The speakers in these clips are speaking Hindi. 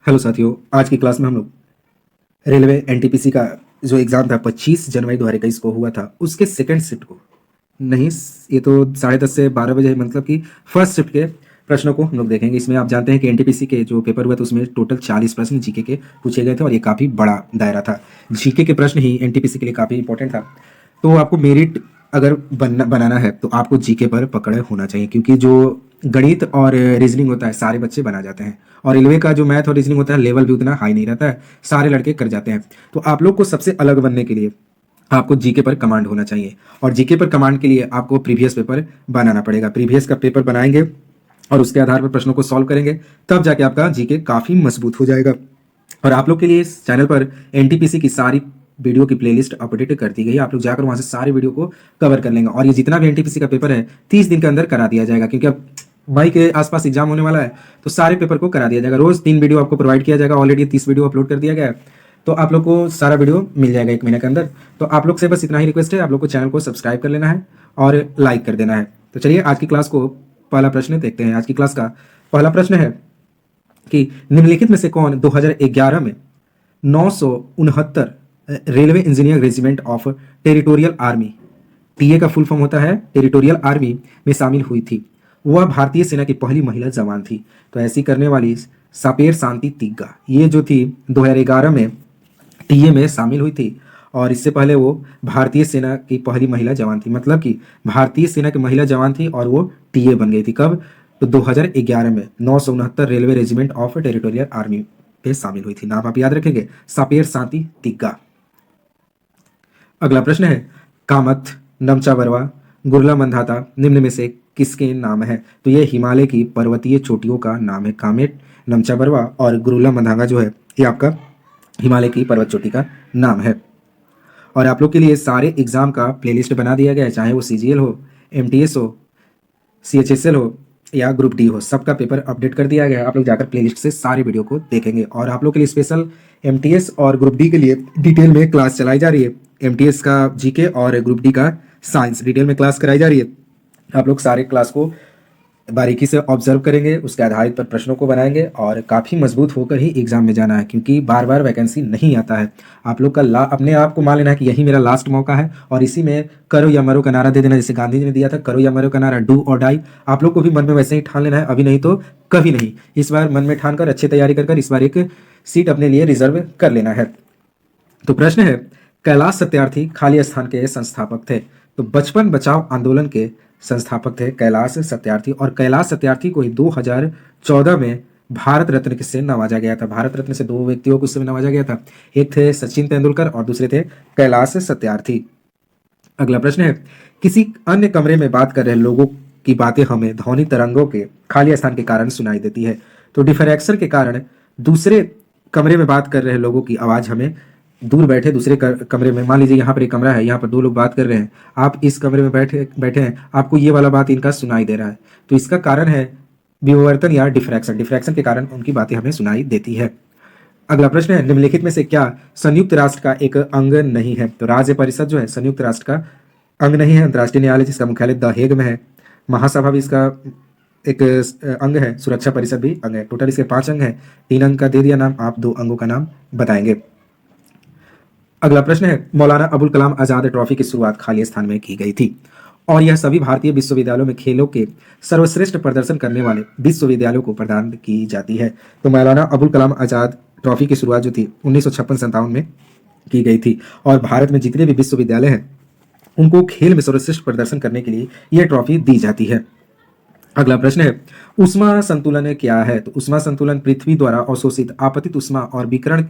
हेलो साथियों, आज की क्लास में हम लोग रेलवे एनटीपीसी का जो एग्ज़ाम था 25 जनवरी 2021 को हुआ था उसके सेकंड शिफ्ट को नहीं, ये तो 10:30 से 12 बजे मतलब कि फर्स्ट शिफ्ट के प्रश्नों को हम लोग देखेंगे। इसमें आप जानते हैं कि एनटीपीसी के जो पेपर हुआ था उसमें टोटल 40 प्रश्न जीके के पूछे गए थे और ये काफ़ी बड़ा दायरा था। जीके के प्रश्न ही एनटीपीसी के लिए काफ़ी इंपॉर्टेंट था। तो आपको मेरिट अगर बनाना है तो आपको जीके पर पकड़ होना चाहिए, क्योंकि जो गणित और रीजनिंग होता है सारे बच्चे बना जाते हैं, और रेलवे का जो मैथ और रीजनिंग होता है लेवल भी उतना हाई नहीं रहता है, सारे लड़के कर जाते हैं। तो आप लोग को सबसे अलग बनने के लिए आपको जीके पर कमांड होना चाहिए, और जीके पर कमांड के लिए आपको प्रीवियस पेपर बनाना पड़ेगा। प्रीवियस का पेपर बनाएंगे और उसके आधार पर प्रश्नों को सॉल्व करेंगे, तब जाके आपका जीके काफ़ी मजबूत हो जाएगा। और आप लोग के लिए इस चैनल पर एनटीपीसी की सारी वीडियो की प्लेलिस्ट अपडेट कर दी गई है। आप लोग जाकर वहां से सारे वीडियो को कवर कर लेंगे, और ये जितना भी एनटीपीसी का पेपर है 30 दिन के अंदर करा दिया जाएगा, क्योंकि अब मई के आसपास एग्जाम होने वाला है। तो सारे पेपर को करा दिया जाएगा। रोज 3 वीडियो आपको प्रोवाइड किया जाएगा। ऑलरेडी 30 वीडियो अपलोड कर दिया गया है, तो आप लोग को सारा वीडियो मिल जाएगा 1 महीने के अंदर। तो आप लोग से बस इतना ही रिक्वेस्ट है, आप लोग को चैनल को सब्सक्राइब कर लेना है और लाइक कर देना है। तो चलिए आज की क्लास को पहला प्रश्न देखते हैं। आज की क्लास का पहला प्रश्न है कि निम्नलिखित में से कौन 2011 में 969 railway engineer regiment of territorial army, TA का फुल फॉर्म होता है टेरिटोरियल आर्मी, में शामिल हुई थी। वह भारतीय सेना की पहली महिला जवान थी। तो ऐसी करने वाली सापेर शांति तिग्गा, ये जो थी 2011 में टीए में शामिल हुई थी, और इससे पहले वो भारतीय सेना की पहली महिला जवान थी। मतलब कि भारतीय सेना की महिला जवान थी और वो टीए बन गई थी। कब? तो 2011 में 969 railway regiment of territorial army पे शामिल हुई थी। नाम आप याद रखेंगे, सापेर शांति तिग्गा। अगला प्रश्न है, कामत, नमचा बरवा, गुरला मंधाता निम्न में से किसके नाम है? तो ये हिमालय की पर्वतीय चोटियों का नाम है। कामेट, नमचा बरवा और गुरुला मंधाता जो है ये आपका हिमालय की पर्वत चोटी का नाम है। और आप लोग के लिए सारे एग्जाम का प्लेलिस्ट बना दिया गया है, चाहे वो सीजीएल हो, एमटीएस हो, सीएचएसएल हो या ग्रुप डी हो, सबका पेपर अपडेट कर दिया गया है। आप लोग जाकर प्लेलिस्ट से सारे वीडियो को देखेंगे। और आप लोग के लिए स्पेशल एमटीएस और ग्रुप डी के लिए डिटेल में क्लास चलाई जा रही है। एमटीएस का जीके और ग्रुप डी का साइंस डिटेल में क्लास कराई जा रही है। आप लोग सारे क्लास को बारीकी से ऑब्जर्व करेंगे, उसके आधारित पर प्रश्नों को बनाएंगे और काफ़ी मजबूत होकर ही एग्जाम में जाना है, क्योंकि बार बार वैकेंसी नहीं आता है। आप लोग का अपने आप को मान लेना है कि यही मेरा लास्ट मौका है, और इसी में करो या मरो का नारा दे देना, जैसे गांधी जी ने दिया था करो या मरो का नारा, डू और डाई। आप लोग को भी मन में वैसे ही ठान लेना है, अभी नहीं तो कभी नहीं। इस बार मन में ठान कर अच्छी तैयारी कर इस बार एक सीट अपने लिए रिजर्व कर लेना है। तो प्रश्न है, कैलाश सत्यार्थी खाली स्थान के संस्थापक थे। तो बचपन बचाओ आंदोलन के संस्थापक थे कैलाश सत्यार्थी, और कैलाश सत्यार्थी को ही 2014 में भारत रत्न से नवाजा गया था। भारत रत्न से 2 व्यक्तियों को उस समय नवाजा गया था, एक थे सचिन तेंदुलकर और दूसरे थे कैलाश सत्यार्थी। अगला प्रश्न है, किसी अन्य कमरे में बात कर रहे लोगों की बातें हमें ध्वनि तरंगों के खाली स्थान के कारण सुनाई देती है। तो डिफरेक्शन के कारण दूसरे कमरे में बात कर रहे लोगों की आवाज हमें दूर बैठे दूसरे कमरे में, मान लीजिए यहाँ पर एक कमरा है, यहाँ पर 2 लोग बात कर रहे हैं, आप इस कमरे में बैठे बैठे हैं, आपको ये वाला बात इनका सुनाई दे रहा है। तो इसका कारण है विवर्तन या डिफ्रैक्शन। डिफ्रैक्शन के कारण उनकी बातें हमें सुनाई देती है। अगला प्रश्न है, निम्नलिखित में से क्या संयुक्त राष्ट्र का एक अंग नहीं है? तो राज्य परिषद जो है संयुक्त राष्ट्र का अंग नहीं है। अंतर्राष्ट्रीय न्यायालय जिसका मुख्यालय द हेग में है, महासभा भी इसका एक अंग है, सुरक्षा परिषद भी अंग है। टोटल इसके 5 अंग हैं। 3 अंग का दे दिया नाम, आप 2 अंगों का नाम बताएंगे। अगला प्रश्न है, मौलाना अबुल कलाम आजाद ट्रॉफी की शुरुआत खाली स्थान में की गई थी, और यह सभी भारतीय विश्वविद्यालयों में खेलों के सर्वश्रेष्ठ प्रदर्शन करने वाले विश्वविद्यालयों को प्रदान की जाती है। तो मौलाना अबुल कलाम आजाद ट्रॉफी की शुरुआत जो थी 1956-57 में की गई थी, और भारत में जितने भी विश्वविद्यालय हैं उनको खेल में सर्वश्रेष्ठ प्रदर्शन करने के लिए यह ट्रॉफी दी जाती है। अगला प्रश्न है, ऊष्मा संतुलन क्या है? तो ऊष्मा संतुलन पृथ्वी द्वारा अवशोषित आपतित ऊष्मा और विकिरण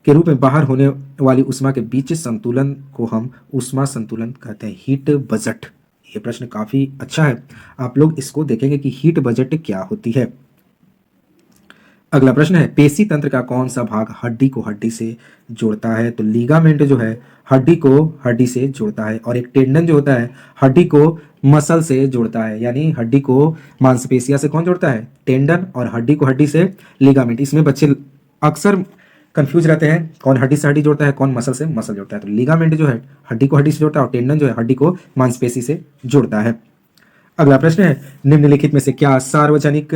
के रूप में बाहर होने वाली ऊष्मा के बीच संतुलन को हम ऊष्मा संतुलन कहते हैं। हीट बजट, ये प्रश्न काफी अच्छा है, आप लोग इसको देखेंगे कि हीट बजट क्या होती है। अगला प्रश्न है, पेशी तंत्र का कौन सा भाग हड्डी को हड्डी से जोड़ता है? तो लीगामेंट जो है हड्डी को हड्डी से जोड़ता है, और एक टेंडन जो होता है हड्डी को मसल से जोड़ता है। यानी हड्डी को मांसपेशिया से कौन जोड़ता है? टेंडन, और हड्डी को हड्डी से लीगामेंट। इसमें बच्चे अक्सर कंफ्यूज रहते हैं, कौन हड्डी से हड्डी जोड़ता है, कौन मसल से मसल जोड़ता है। तो लीगामेंट जो है हड्डी को हड्डी से जोड़ता है, और टेंडन जो है हड्डी को मांसपेशी से जोड़ता है। अगला प्रश्न है, निम्नलिखित में से क्या सार्वजनिक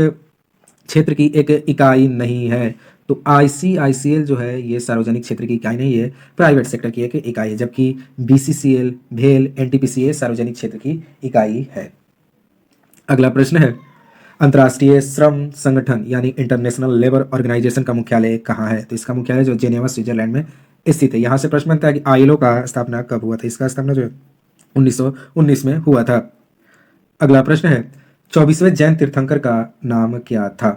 क्षेत्र की एक इकाई नहीं है? तो ICICL जो है ये सार्वजनिक क्षेत्र की इकाई नहीं है, प्राइवेट सेक्टर की एक इकाई है, जबकि BCCL, भेल, NTPC ये सार्वजनिक क्षेत्र की इकाई है। अगला प्रश्न है, अंतर्राष्ट्रीय श्रम संगठन यानी इंटरनेशनल लेबर ऑर्गेनाइजेशन का मुख्यालय कहाँ है? तो इसका मुख्यालय जो जेनेवा स्विट्जरलैंड में स्थित है। यहाँ से प्रश्न बनता है कि ILO का स्थापना कब हुआ था? इसका स्थापना जो है 1919 में हुआ था। अगला प्रश्न है, 24वें जैन तीर्थंकर का नाम क्या था?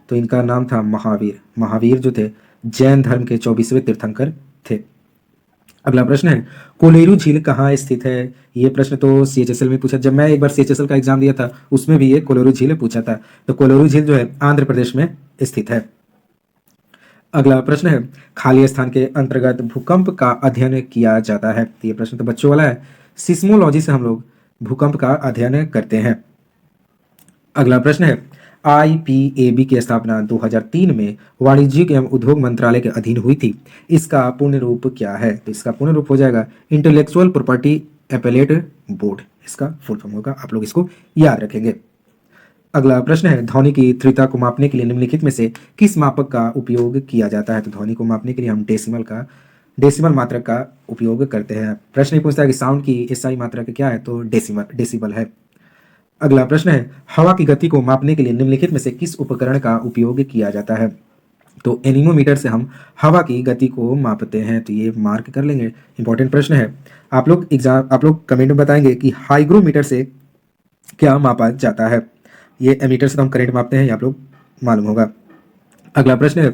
तो इनका नाम था महावीर। महावीर जो थे जैन धर्म के 24वें तीर्थंकर थे। अगला प्रश्न है, कोलेरू झील कहाँ स्थित है? ये प्रश्न तो CHSL में पूछा, जब मैं एक बार CHSL का एग्जाम दिया था उसमें भी ये कोलेरू झील पूछा था। तो कोलेरू झील जो है आंध्र प्रदेश में स्थित है। अगला प्रश्न है, खाली स्थान के अंतर्गत भूकंप का अध्ययन किया जाता है। तो ये प्रश्न तो बच्चों वाला है, सिस्मोलॉजी से हम लोग भूकंप का अध्ययन करते हैं। अगला प्रश्न है, IPAB की स्थापना 2003 में वाणिज्यिक एवं उद्योग मंत्रालय के अधीन हुई थी। इसका पूर्ण रूप क्या है? तो इसका पूर्ण रूप हो जाएगा इंटेलेक्चुअल प्रॉपर्टी एपेलेट बोर्ड, इसका फुल फॉर्म होगा। आप लोग इसको याद रखेंगे। अगला प्रश्न है, ध्वनि की तीव्रता को मापने के लिए निम्नलिखित में से किस मापक का उपयोग किया जाता है? तो ध्वनि को मापने के लिए हम डेसिमल मात्रक का उपयोग करते हैं। प्रश्न ये पूछता है कि साउंड की SI मात्रक क्या है? तो डेसिबल है। अगला प्रश्न है, हवा की गति को मापने के लिए निम्नलिखित में से किस उपकरण का उपयोग किया जाता है? तो एनीमोमीटर से हम हवा की गति को मापते हैं। तो ये मार्क कर लेंगे, इंपॉर्टेंट प्रश्न है। आप लोग कमेंट में बताएंगे कि हाइग्रोमीटर से क्या मापा जाता है? ये एमीटर से तो हम करंट मापते हैं, आप लोग मालूम होगा। अगला प्रश्न है,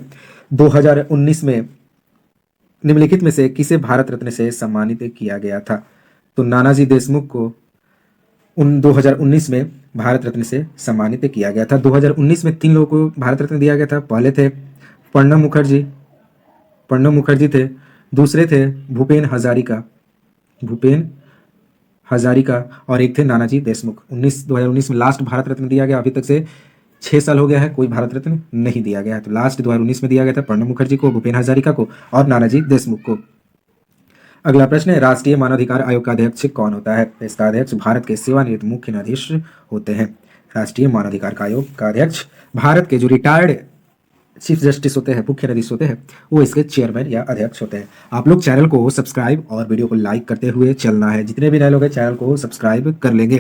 2019 में निम्नलिखित में से किसे भारत रत्न से सम्मानित किया गया था? तो नानाजी देशमुख को 2019 में भारत रत्न से सम्मानित किया गया था। 2019 में 3 लोगों को भारत रत्न दिया गया था। पहले थे प्रणब मुखर्जी थे, दूसरे थे भूपेन हजारिका और एक थे नानाजी देशमुख। 2019 में लास्ट भारत रत्न दिया गया। अभी तक से 6 साल हो गया है, कोई भारत रत्न नहीं दिया गया है। तो लास्ट 2019 में दिया गया था प्रणब मुखर्जी को, भूपेन हजारिका को और नानाजी देशमुख को। अगला प्रश्न है, राष्ट्रीय मानवाधिकार आयोग का अध्यक्ष कौन होता है? इसका अध्यक्ष भारत के सेवानिवृत्त मुख्य न्यायाधीश होते हैं। राष्ट्रीय मानवाधिकार आयोग का अध्यक्ष भारत के जो रिटायर्ड चीफ जस्टिस होते हैं, मुख्य न्यायाधीश होते हैं, वो इसके चेयरमैन या अध्यक्ष होते हैं। आप लोग चैनल को सब्सक्राइब और वीडियो को लाइक करते हुए चलना है। जितने भी नए लोग हैं चैनल को सब्सक्राइब कर लेंगे,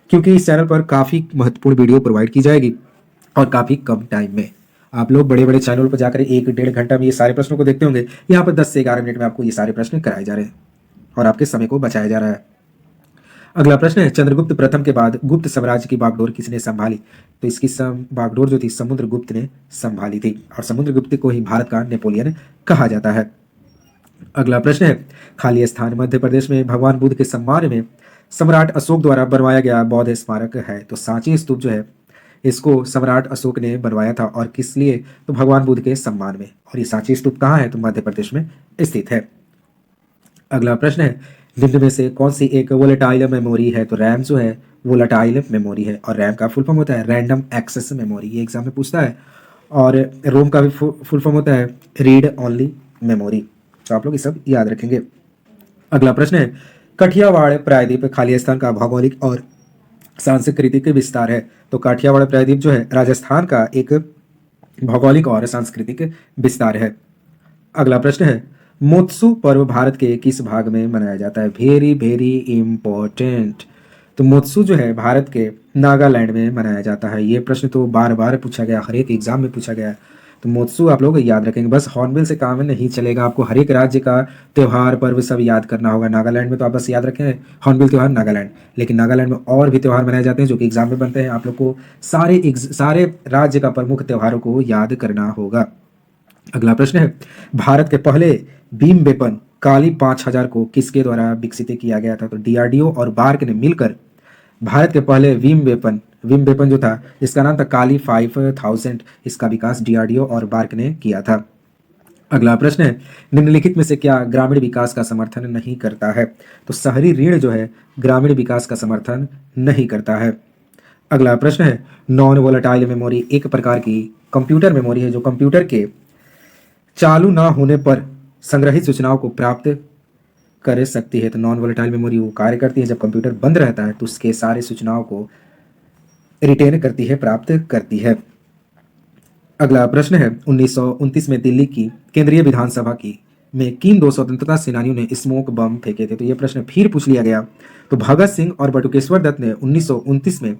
क्योंकि इस चैनल पर काफ़ी महत्वपूर्ण वीडियो प्रोवाइड की जाएगी और काफ़ी कम टाइम में। आप लोग बड़े बड़े चैनल पर जाकर 1-1.5 घंटा में ये सारे प्रश्नों को देखते होंगे। यहाँ पर 10 से 11 मिनट में आपको ये सारे प्रश्न कराए जा रहे हैं और आपके समय को बचाया जा रहा है। अगला प्रश्न है, चंद्रगुप्त प्रथम के बाद गुप्त साम्राज्य की बागडोर किसने संभाली? तो इसकी बागडोर जो थी समुद्रगुप्त ने संभाली थी और समुद्रगुप्त को ही भारत का नेपोलियन कहा जाता है। अगला प्रश्न है, खाली स्थान मध्य प्रदेश में भगवान बुद्ध के सम्मान में सम्राट अशोक द्वारा बनवाया गया बौद्ध स्मारक है। तो सांची स्तूप जो है इसको सम्राट अशोक ने बनवाया था और किस लिए? तो भगवान बुद्ध के सम्मान में। और ये सांची स्तूप कहाँ है? तो मध्य प्रदेश में स्थित है। अगला प्रश्न है, निम्न में से कौन सी एक वोलेटाइल मेमोरी है? तो रैम जो है वोलेटाइल मेमोरी है और रैम का फुल फॉर्म होता है रैंडम एक्सेस मेमोरी। ये एग्जाम में पूछता है। और रोम का भी फुल फॉर्म होता है रीड ओनली मेमोरी। तो आप लोग ये सब याद रखेंगे। अगला प्रश्न है, कठियावाड़ प्रायद्वीप खाली स्थान का भौगोलिक और सांस्कृतिक विस्तार है। तो काठियावाड़ प्रायद्वीप जो है राजस्थान का एक भौगोलिक और सांस्कृतिक विस्तार है। अगला प्रश्न है, मोत्सु पर्व भारत के किस भाग में मनाया जाता है? Very very important. तो मोत्सु जो है भारत के नागालैंड में मनाया जाता है। ये प्रश्न तो बार बार पूछा गया, हर एक एग्जाम में पूछा गया है। तो मोत्सु आप लोग याद रखेंगे। बस हॉर्नबिल से काम नहीं चलेगा, आपको हर एक राज्य का त्यौहार पर्व सब याद करना होगा। नागालैंड में तो आप बस याद रखें हॉर्नबिल त्यौहार नागालैंड, लेकिन नागालैंड में और भी त्यौहार मनाए जाते हैं जो कि एग्जाम में बनते हैं। आप लोग को सारे राज्य का प्रमुख त्योहारों को याद करना होगा। अगला प्रश्न है, भारत के पहले बीम वेपन काली 5000 को किसके द्वारा विकसित किया गया था? तो DRDO और बार्क ने मिलकर भारत के पहले विम वेपन जो था इसका नाम था काली 5000, इसका विकास DRDO और बार्क ने किया था। अगला प्रश्न है, निम्नलिखित में से क्या ग्रामीण विकास का समर्थन नहीं करता है? तो शहरी ऋण जो है ग्रामीण विकास का समर्थन नहीं करता है। अगला प्रश्न है, नॉन वोलेटाइल मेमोरी एक प्रकार की कंप्यूटर मेमोरी है जो कंप्यूटर के चालू ना होने पर संग्रहित सूचनाओं को प्राप्त कर सकती है। तो नॉन वोलेटाइल मेमोरी वो कार्य करती है जब कंप्यूटर बंद रहता है तो उसके सारे सूचनाओं को रिटेन करती है, प्राप्त करती है। अगला प्रश्न है 1929 में दिल्ली की केंद्रीय विधानसभा की में किन दो स्वतंत्रता सेनानियों ने स्मोक बम फेंके थे? तो ये प्रश्न फिर पूछ लिया गया। तो भगत सिंह और बटुकेश्वर दत्त ने 1929 में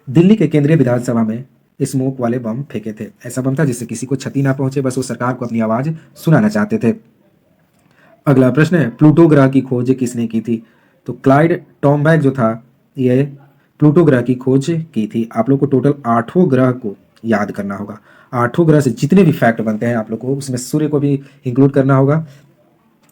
दिल्ली के केंद्रीय विधानसभा में स्मोक वाले बम फेंके थे। ऐसा बम था जिससे किसी को क्षति ना पहुंचे, बस वो सरकार को अपनी आवाज सुनाना चाहते थे। अगला प्रश्न है प्लूटो ग्रह की खोज किसने की थी? तो क्लाइड टॉमबैक जो था ये प्लूटो ग्रह की खोज की थी। आप लोग को टोटल 8 ग्रह को याद करना होगा। 8 ग्रह से जितने भी फैक्ट बनते हैं आप लोग को उसमें सूर्य को भी इंक्लूड करना होगा।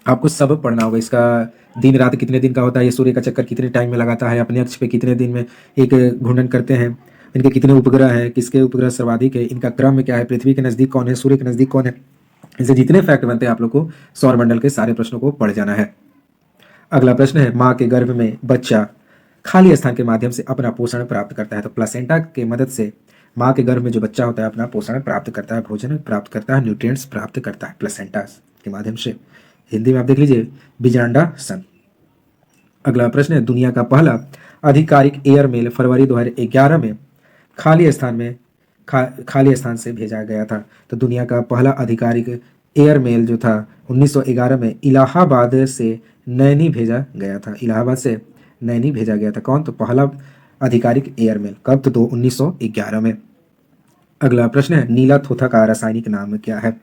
आपको सब पढ़ना होगा। इसका दिन रात कितने दिन का होता है, ये सूर्य का चक्कर कितने टाइम में लगाता है, अपने अक्ष पे कितने दिन में एक घूर्णन करते हैं, इनके कितने उपग्रह हैं, किसके उपग्रह सर्वाधिक है, इनका क्रम क्या है, पृथ्वी के नज़दीक कौन है, सूर्य के नज़दीक कौन है। इसे जितने फैक्ट बनते हैं आप लोग को सौरमंडल के सारे प्रश्नों को पढ़ जाना है। अगला प्रश्न है माँ के गर्भ में बच्चा खाली स्थान के माध्यम से अपना पोषण प्राप्त करता है। तो प्लासेंटा के मदद से माँ के गर्भ में जो बच्चा होता है अपना पोषण प्राप्त करता है, भोजन प्राप्त करता है, न्यूट्रिएंट्स प्राप्त करता है प्लासेंटा के माध्यम से। हिंदी में आप देख लीजिए बीजांडासन। अगला प्रश्न है दुनिया का पहला आधिकारिक एयरमेल फरवरी 2011 में खाली स्थान से भेजा गया था। तो दुनिया का पहला आधिकारिक एयरमेल जो था 1911 में इलाहाबाद से नैनी भेजा गया था। इलाहाबाद से नैनी भेजा गया था। कौन? तो पहला आधिकारिक एयरमेल कब? तो 1911 में। अगला प्रश्न है नीला थोथा का रासायनिक नाम क्या है?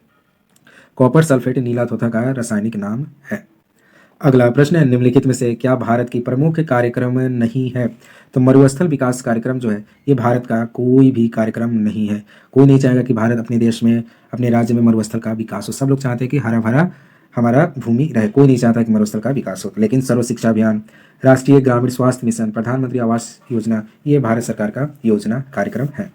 कॉपर सल्फेट नीला थोथा का रासायनिक नाम है। अगला प्रश्न है निम्नलिखित में से क्या भारत की प्रमुख कार्यक्रम नहीं है? तो मरुस्थल विकास कार्यक्रम जो है ये भारत का कोई भी कार्यक्रम नहीं है। कोई नहीं चाहेगा कि भारत अपने देश में अपने राज्य में मरुस्थल का विकास हो। सब लोग चाहते हैं कि हरा भरा हमारा भूमि रहे। कोई नहीं चाहता कि मरुस्थल का विकास हो। लेकिन सर्व शिक्षा अभियान, राष्ट्रीय ग्रामीण स्वास्थ्य मिशन, प्रधानमंत्री आवास योजना ये भारत सरकार का योजना कार्यक्रम है।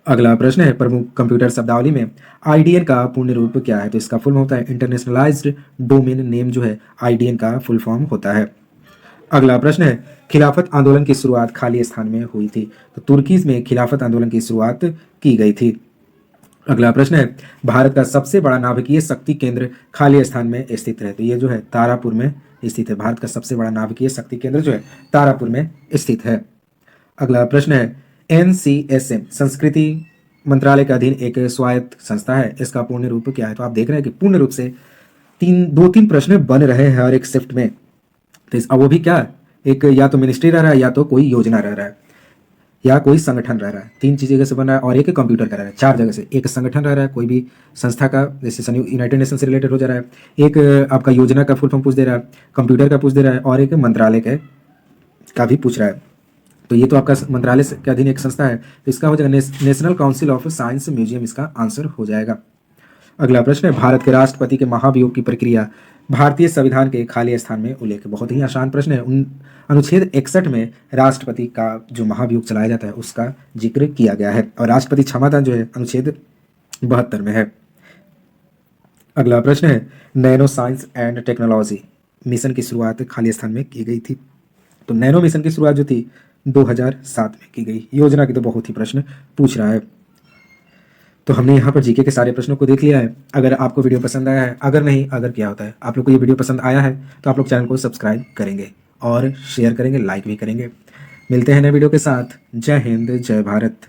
अगला प्रश्न है प्रमुख कंप्यूटर शब्दावली में आईडीएन का पूर्ण रूप क्या है? तो इसका फुल होता है इंटरनेशनलाइज्ड डोमेन नेम जो है आईडीएन का फुल फॉर्म होता है। अगला प्रश्न है खिलाफत आंदोलन की शुरुआत खाली स्थान में हुई थी। तो तुर्की में खिलाफत आंदोलन की शुरुआत की गई थी। अगला प्रश्न है भारत का सबसे बड़ा नाभिकीय शक्ति केंद्र खाली स्थान में स्थित है। तो ये जो है तारापुर में स्थित है। भारत का सबसे बड़ा नाभिकीय शक्ति केंद्र जो है तारापुर में स्थित है। अगला प्रश्न है NCSM संस्कृति मंत्रालय के अधीन एक स्वायत्त संस्था है। इसका पूर्ण रूप क्या है? तो आप देख रहे हैं कि पूर्ण रूप से दो तीन प्रश्न बन रहे हैं हर एक शिफ्ट में। तो अब वो भी क्या एक या तो मिनिस्ट्री रह रहा है, या तो कोई योजना रह रहा है, या कोई संगठन रह रहा है। 3 चीज़ जगह से बन रहा है और एक कंप्यूटर का रह रहा है। 4 जगह से एक संगठन रह रहा है, कोई भी संस्था का, जैसे यूनाइटेड नेशन से रिलेटेड हो जा रहा है। एक आपका योजना का फुल फॉर्म पूछ दे रहा है, कंप्यूटर का पूछ दे रहा है, और एक मंत्रालय का भी पूछ रहा है। तो ये तो आपका मंत्रालय के अधीन एक संस्था है। तो इसका हो जाएगा national council of science museum, इसका आंसर हो जाएगा। अगला प्रश्न है भारत के राष्ट्रपति के महाभियोग की प्रक्रिया भारतीय संविधान के खाली स्थान में उल्लेख। बहुत ही आसान प्रश्न है। अनुच्छेद 61 में राष्ट्रपति का जो महाभियोग चलाया जाता है उसका जिक्र किया गया है, और राष्ट्रपति क्षमादान जो है अनुच्छेद 72 में है। अगला प्रश्न है nano science and technology mission की शुरुआत खाली स्थान में की गई थी। तो नैनो मिशन की शुरुआत जो थी 2007 में की गई। योजना की तो बहुत ही प्रश्न पूछ रहा है। तो हमने यहाँ पर जीके के सारे प्रश्नों को देख लिया है। अगर आपको वीडियो पसंद आया है, अगर नहीं, अगर क्या होता है, आप लोग को ये वीडियो पसंद आया है तो आप लोग चैनल को सब्सक्राइब करेंगे और शेयर करेंगे, लाइक भी करेंगे। मिलते हैं नए वीडियो के साथ। जय हिंद, जय भारत।